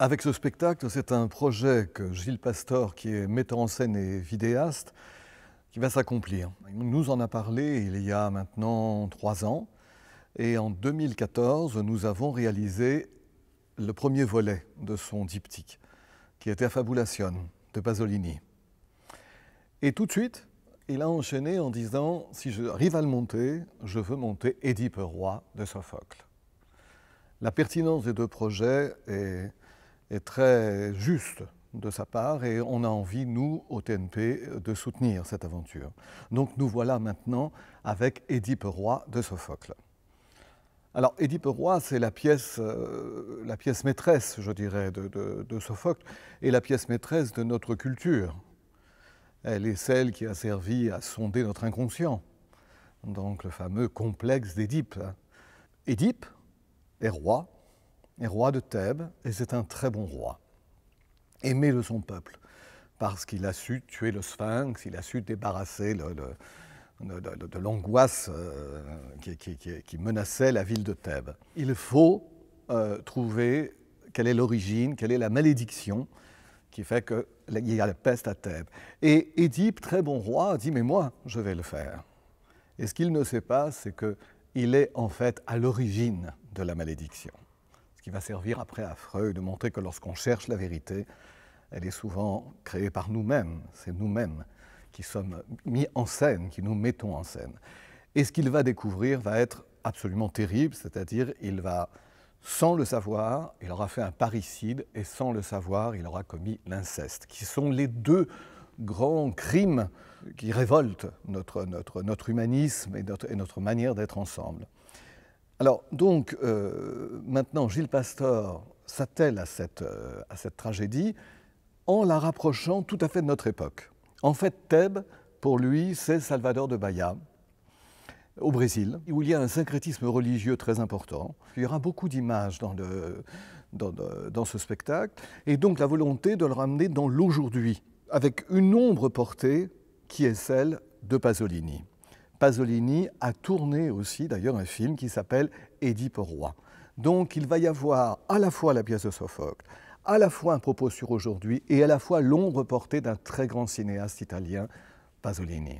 Avec ce spectacle, c'est un projet que Gilles Pastor, qui est metteur en scène et vidéaste, qui va s'accomplir. Il nous en a parlé il y a maintenant 3 ans. Et en 2014, nous avons réalisé le premier volet de son diptyque, qui était Affabulation de Pasolini. Et tout de suite, il a enchaîné en disant « Si j'arrive à le monter, je veux monter Édipe roi de Sophocle ». La pertinence des deux projets est très juste de sa part et on a envie, nous, au TNP, de soutenir cette aventure. Donc nous voilà maintenant avec Édipe roi de Sophocle. Alors, Édipe roi, c'est la pièce maîtresse, je dirais, de Sophocle et la pièce maîtresse de notre culture. Elle est celle qui a servi à sonder notre inconscient, donc le fameux complexe d'Édipe. Édipe est roi de Thèbes, et c'est un très bon roi, aimé de son peuple, parce qu'il a su tuer le sphinx, il a su débarrasser de l'angoisse qui menaçait la ville de Thèbes. Il faut trouver quelle est l'origine, quelle est la malédiction qui fait qu'il y a la peste à Thèbes. Et Édipe, très bon roi, dit « mais moi, je vais le faire ». Et ce qu'il ne sait pas, c'est qu'il est en fait à l'origine de la malédiction. Ce qui va servir après à Freud de montrer que lorsqu'on cherche la vérité, elle est souvent créée par nous-mêmes. C'est nous-mêmes qui sommes mis en scène, qui nous mettons en scène. Et ce qu'il va découvrir va être absolument terrible, c'est-à-dire il va, sans le savoir, il aura fait un parricide, et sans le savoir, il aura commis l'inceste, qui sont les deux grands crimes qui révoltent notre humanisme et notre manière d'être ensemble. Alors, donc, maintenant, Gilles Pastor s'attelle à cette tragédie en la rapprochant tout à fait de notre époque. En fait, Thèbes, pour lui, c'est Salvador de Bahia, au Brésil, où il y a un syncrétisme religieux très important. Il y aura beaucoup d'images dans ce spectacle, et donc la volonté de le ramener dans l'aujourd'hui, avec une ombre portée qui est celle de Pasolini. Pasolini a tourné aussi d'ailleurs un film qui s'appelle Édipe roi. Donc il va y avoir à la fois la pièce de Sophocle, à la fois un propos sur aujourd'hui et à la fois l'ombre portée d'un très grand cinéaste italien, Pasolini.